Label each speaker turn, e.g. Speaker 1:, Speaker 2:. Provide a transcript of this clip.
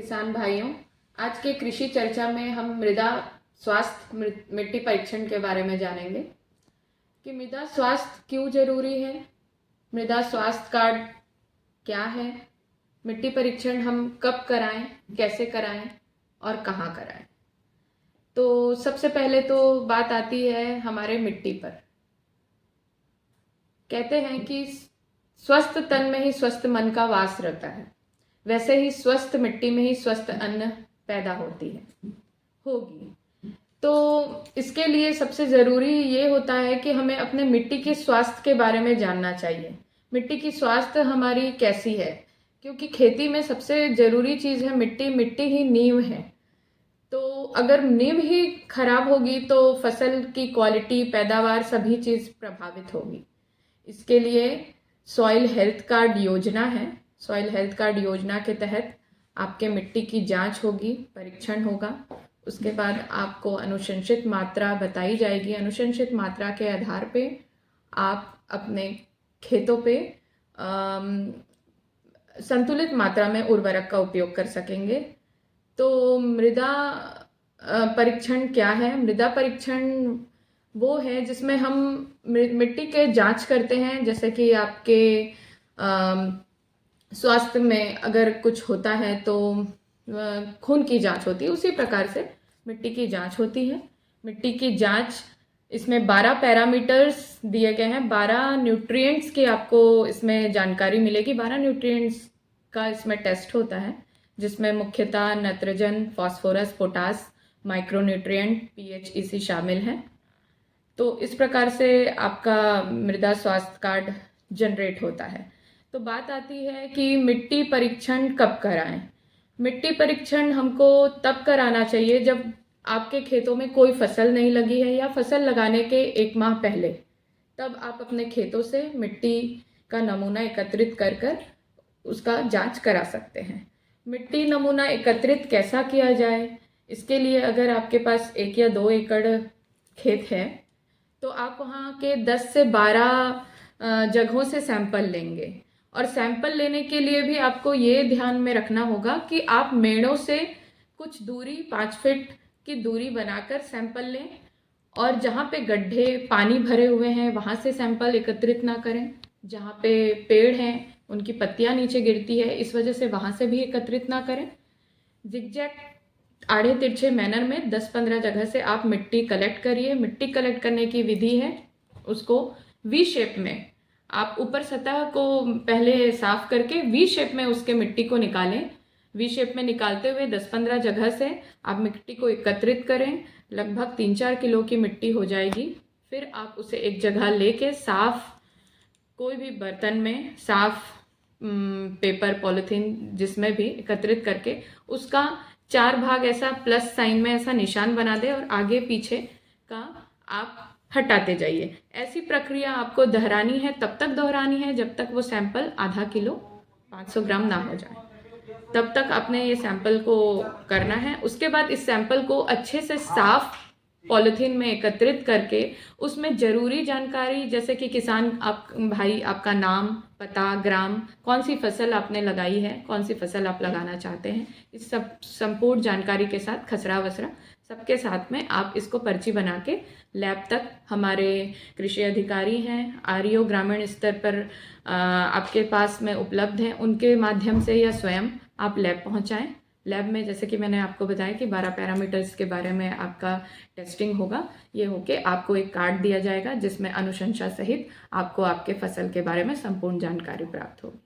Speaker 1: किसान भाइयों, आज के कृषि चर्चा में हम मृदा स्वास्थ्य मिट्टी परीक्षण के बारे में जानेंगे कि मृदा स्वास्थ्य क्यों जरूरी है, मृदा स्वास्थ्य कार्ड क्या है, मिट्टी परीक्षण हम कब कराएं, कैसे कराएं और कहाँ कराएं। तो सबसे पहले तो बात आती है हमारे मिट्टी पर। कहते हैं कि स्वस्थ तन में ही स्वस्थ मन का वास रहता है, वैसे ही स्वस्थ मिट्टी में ही स्वस्थ अन्न पैदा होगी। तो इसके लिए सबसे ज़रूरी ये होता है कि हमें अपने मिट्टी के स्वास्थ्य के बारे में जानना चाहिए। मिट्टी की स्वास्थ्य हमारी कैसी है, क्योंकि खेती में सबसे ज़रूरी चीज़ है मिट्टी। मिट्टी ही नींव है। तो अगर नींव ही खराब होगी तो फसल की क्वालिटी, पैदावार, सभी चीज़ प्रभावित होगी। इसके लिए सॉइल हेल्थ कार्ड योजना है। सॉइल हेल्थ कार्ड योजना के तहत आपके मिट्टी की जांच होगी, परीक्षण होगा। उसके बाद आपको अनुशंसित मात्रा बताई जाएगी। अनुशंसित मात्रा के आधार पे आप अपने खेतों पे संतुलित मात्रा में उर्वरक का उपयोग कर सकेंगे। तो मृदा परीक्षण क्या है? मृदा परीक्षण वो है जिसमें हम मिट्टी के जांच करते हैं। जैसे कि आपके स्वास्थ्य में अगर कुछ होता है तो खून की जांच होती है, उसी प्रकार से मिट्टी की जांच होती है। मिट्टी की जांच, इसमें 12 पैरामीटर्स दिए गए हैं। 12 न्यूट्रिएंट्स की आपको इसमें जानकारी मिलेगी। 12 न्यूट्रिएंट्स का इसमें टेस्ट होता है, जिसमें मुख्यतः nitrogen, phosphorus, potash, micronutrient, pH शामिल हैं। तो इस प्रकार से आपका मृदा स्वास्थ्य कार्ड जनरेट होता है। तो बात आती है कि मिट्टी परीक्षण कब कराएं। मिट्टी परीक्षण हमको तब कराना चाहिए जब आपके खेतों में कोई फसल नहीं लगी है या फसल लगाने के 1 माह पहले। तब आप अपने खेतों से मिट्टी का नमूना एकत्रित कर उसका जांच करा सकते हैं। मिट्टी नमूना एकत्रित कैसा किया जाए? इसके लिए अगर आपके पास 1 या 2 एकड़ खेत है तो आप वहाँ के 10 से 12 जगहों से सैंपल लेंगे। और सैंपल लेने के लिए भी आपको ये ध्यान में रखना होगा कि आप मेड़ों से कुछ दूरी, 5 फीट की दूरी बनाकर सैंपल लें। और जहाँ पे गड्ढे, पानी भरे हुए हैं, वहाँ से सैंपल एकत्रित ना करें। जहाँ पे पेड़ हैं, उनकी पत्तियाँ नीचे गिरती है, इस वजह से वहाँ से भी एकत्रित ना करें। जिगजैग, आड़े तिरछे मैनर में 10-15 जगह से आप मिट्टी कलेक्ट करिए। मिट्टी कलेक्ट करने की विधि है, उसको वी शेप में आप ऊपर सतह को पहले साफ करके वी शेप में उसके मिट्टी को निकालें। वी शेप में निकालते हुए 10-15 जगह से आप मिट्टी को एकत्रित करें। लगभग 3-4 किलो की मिट्टी हो जाएगी। फिर आप उसे एक जगह लेके साफ, कोई भी बर्तन में साफ पेपर, पॉलिथीन, जिसमें भी एकत्रित करके उसका 4 भाग ऐसा प्लस साइन में ऐसा निशान बना दे और आगे पीछे का आप हटाते जाइए। ऐसी प्रक्रिया आपको दोहरानी है, तब तक दोहरानी है जब तक वो सैंपल आधा किलो 500 ग्राम ना हो जाए। तब तक आपने ये सैंपल को करना है। उसके बाद इस सैंपल को अच्छे से साफ पॉलिथीन में एकत्रित करके उसमें ज़रूरी जानकारी, जैसे कि किसान भाई आपका नाम, पता, ग्राम, कौन सी फसल आपने लगाई है, कौन सी फसल आप लगाना चाहते हैं, इस सब संपूर्ण जानकारी के साथ, खसरा वसरा सबके साथ में आप इसको पर्ची बना के लैब तक, हमारे कृषि अधिकारी हैं, आरईओ ग्रामीण स्तर पर आपके पास में उपलब्ध हैं, उनके माध्यम से या स्वयं आप लैब पहुंचाएं। लैब में जैसे कि मैंने आपको बताया कि 12 पैरामीटर्स के बारे में आपका टेस्टिंग होगा। ये होके आपको एक कार्ड दिया जाएगा जिसमें अनुशंसा सहित आपको आपके फसल के बारे में संपूर्ण जानकारी प्राप्त होगी।